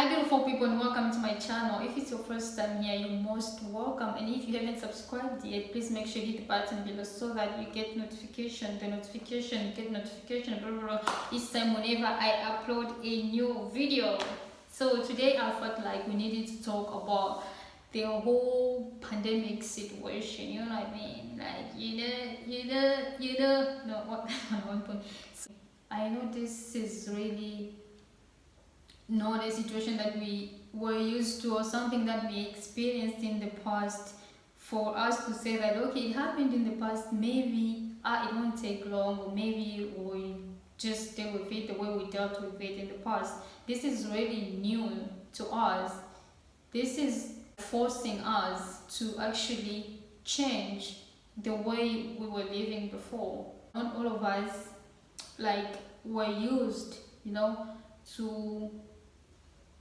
Hi beautiful people, and welcome to my channel. If it's your first time here, you're most welcome, and if you haven't subscribed yet, please make sure you hit the button below so that you get notification, blah, blah, blah, each time whenever I upload a new video. So today I felt like we needed to talk about the whole pandemic situation, you know what I mean? Like no, what one point. So I know this is really not a situation that we were used to or something that we experienced in the past. For us to say that okay, it happened in the past, maybe it won't take long, or maybe we just deal with it the way we dealt with it in the past. This is really new to us. This is forcing us to actually change the way we were living before. Not all of us like were used, to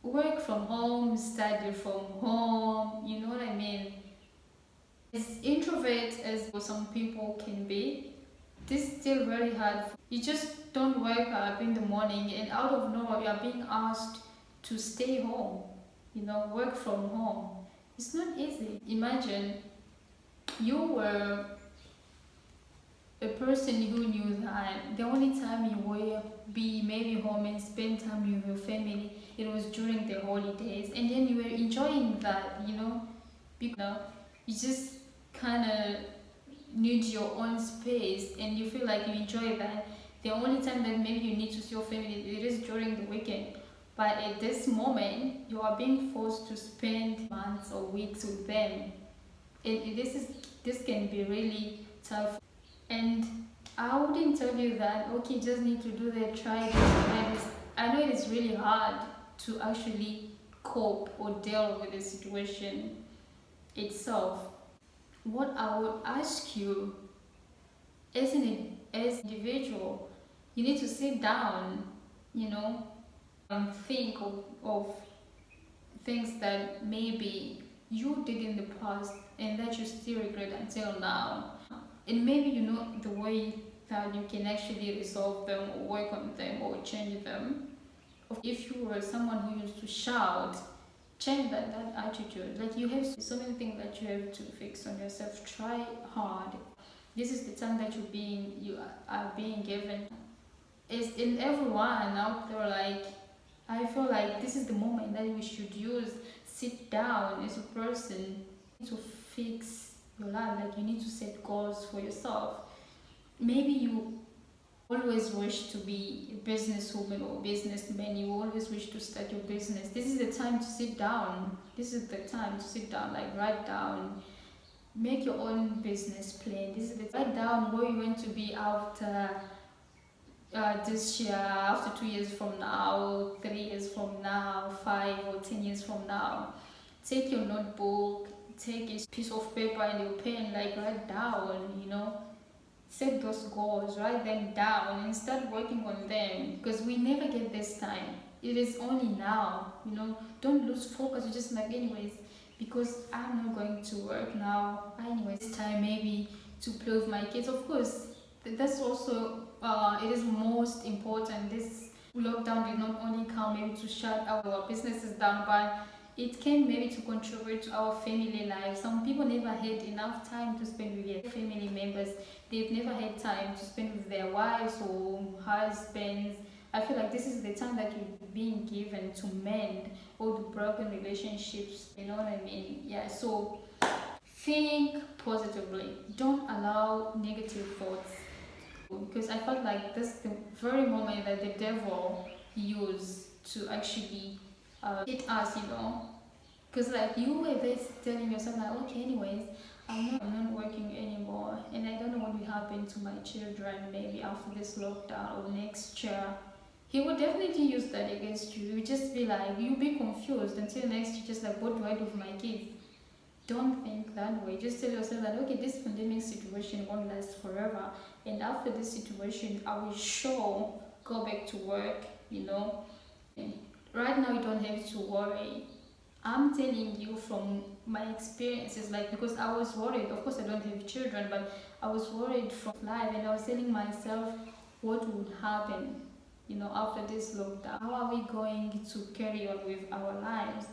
work from home, study from home, you know what I mean? As introvert as some people can be, this is still very hard. You just don't wake up in the morning and out of nowhere you are being asked to stay home, work from home. It's not easy. Imagine you were a person who knew that the only time you will be maybe home and spend time with your family, it was during the holidays, and then you were enjoying that, because you just kind of need your own space and you feel like you enjoy that. The only time that maybe you need to see your family, it is during the weekend. But at this moment, you are being forced to spend months or weeks with them, and this can be really tough. And I wouldn't tell you that okay, just need to do that, try this. I know it is really hard to actually cope or deal with the situation itself. What I would ask you as an individual, you need to sit down, and think of things that maybe you did in the past and that you still regret until now. And maybe you know the way that you can actually resolve them or work on them or change them. If you were someone who used to shout, change that attitude. Like, you have so many things that you have to fix on yourself. Try hard. This is the time that you are being given. It's in everyone out there. Like, I feel like this is the moment that we should use. Sit down as a person to fix your life. Like, you need to set goals for yourself. Maybe you always wish to be a businesswoman or businessman. You always wish to start your business. This is the time to sit down. Like, write down, make your own business plan. This is the write down where you want to be after this year, after 2 years from now, 3 years from now, 5 or 10 years from now. Take your notebook, take a piece of paper and your pen, like, write down, set those goals, write them down and start working on them, because we never get this time. It is only now, don't lose focus. You just like, anyways, because I'm not going to work now, anyways, this time maybe to play with my kids. Of course, that's also it is most important. This lockdown did not only come maybe to shut our businesses down, but it came maybe to contribute to our family life. Some people never had enough time to spend with their family members. They've never had time to spend with their wives or husbands. I feel like this is the time that you're being given to mend all the broken relationships, you know what I mean? Yeah, so think positively. Don't allow negative thoughts, because I felt like this is the very moment that the devil used to actually hit us, because like you were there telling yourself like, okay, anyways, I'm not working anymore, and I don't know what will happen to my children maybe after this lockdown or next year. He would definitely use that against you. You would just be like, you'll be confused until next year, just like, what do I do with my kids? Don't think that way. Just tell yourself that okay, this pandemic situation won't last forever, and after this situation I will sure go back to work. And right now you don't have to worry. I'm telling you from my experiences, like, because I was worried. Of course I don't have children, but I was worried from life, and I was telling myself what would happen, after this lockdown? How are we going to carry on with our lives?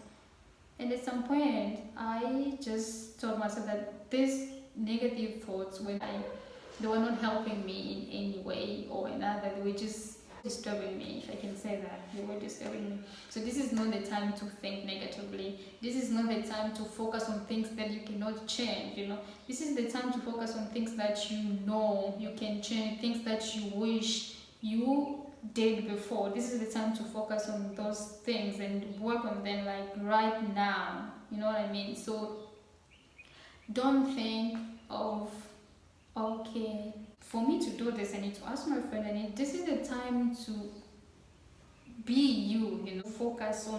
And at some point, I just told myself that these negative thoughts, they were not helping me in any way or another. They were just disturbing me, if I can say that. They were disturbing me. So this is not the time to think negatively. This is not the time to focus on things that you cannot change. This is the time to focus on things that you can change, things that you wish you did before. This is the time to focus on those things and work on them, like right now. You know what I mean? So don't think of, okay, for me to do this I need to ask my friend, this is the time to be you. Focus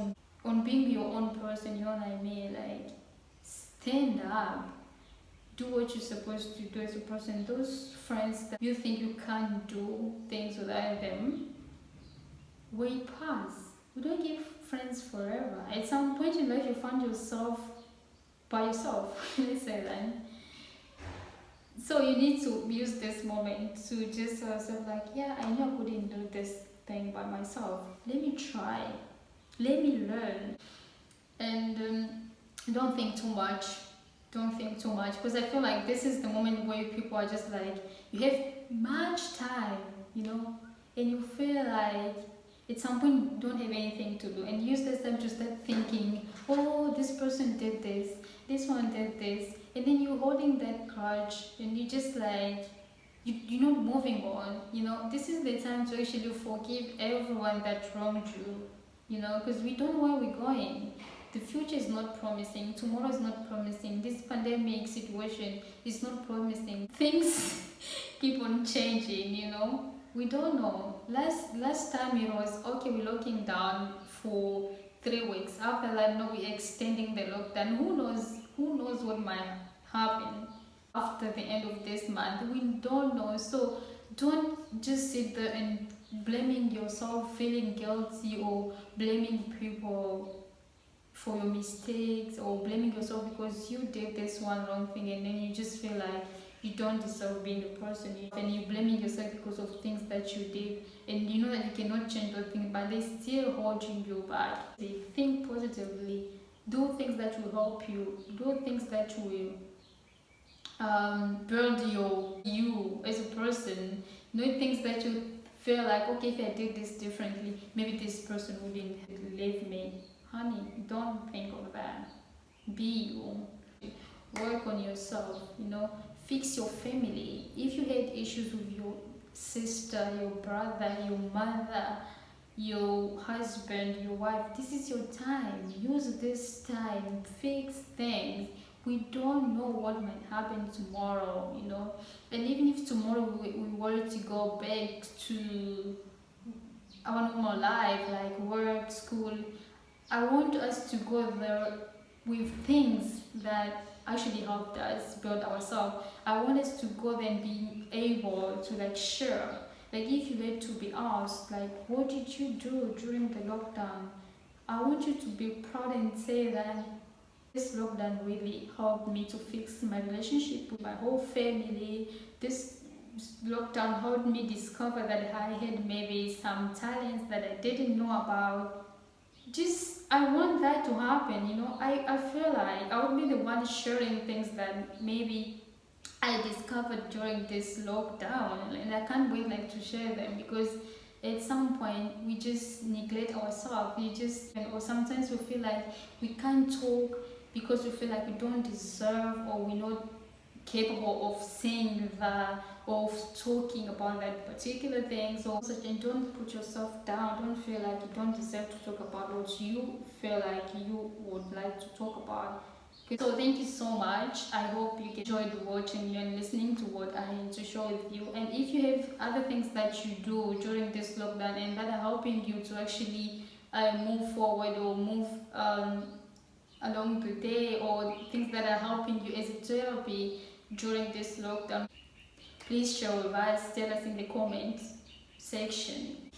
on being your own person. You know what I mean? Like, stand up, do what you're supposed to do as a person. Those friends that you think you can't do things without them, way pass. We don't give friends forever. At some point in life you find yourself by yourself. Let's say that. So you need to use this moment to just sort of like, yeah, I know I couldn't do this thing by myself. Let me try. Let me learn. And don't think too much. Don't think too much, because I feel like this is the moment where people are just like, you have much time, and you feel like at some point you don't have anything to do, and use this time to start thinking, oh, this person did this one did this, and then you're holding that grudge, and you just like, you're not moving on. This is the time to actually forgive everyone that wronged you, because we don't know where we're going. The future is not promising. Tomorrow is not promising. This pandemic situation is not promising. Things keep on changing, We don't know. Last time it was, okay, we're locking down for 3 weeks. After that, no, we're extending the lockdown. Who knows what might happen after the end of this month? We don't know. So don't just sit there and blaming yourself, feeling guilty, or blaming people for your mistakes, or blaming yourself because you did this one wrong thing, and then you just feel like you don't deserve being the person and you're blaming yourself because of things that you did, and you know that you cannot change those things, but they're still holding you back. They think positively, do things that will help you, do things that will build you as a person. Things that you feel like, okay, if I did this differently, maybe this person wouldn't leave me. Honey, don't think of that. Be you. Work on yourself, fix your family. If you had issues with your sister, your brother, your mother, your husband, your wife, this is your time. Use this time, fix things. We don't know what might happen tomorrow, and even if tomorrow we were to go back to our normal life, like work, school, I want us to go there with things that actually helped us build ourselves. I want us to go there and be able to share. If you were to be asked, what did you do during the lockdown? I want you to be proud and say that this lockdown really helped me to fix my relationship with my whole family. This lockdown helped me discover that I had maybe some talents that I didn't know about. I want that to happen, I feel like I would be the one sharing things that maybe I discovered during this lockdown, and I can't wait to share them, because at some point we just neglect ourselves. Or sometimes we feel like we can't talk because we feel like we don't deserve, or we're not capable of saying that, of talking about that particular thing. And don't put yourself down. Don't feel like you don't deserve to talk about what you feel like you would like to talk about. So thank you so much. I hope you enjoyed watching and listening to what I had to share with you. And if you have other things that you do during this lockdown and that are helping you to actually move forward, or move along the day, or things that are helping you as a therapy during this lockdown, please share with us. Tell us in the comment section.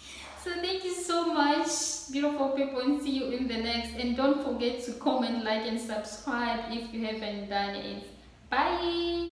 So thank you so much, beautiful people, and see you in the next. And don't forget to comment, like, and subscribe if you haven't done it. Bye.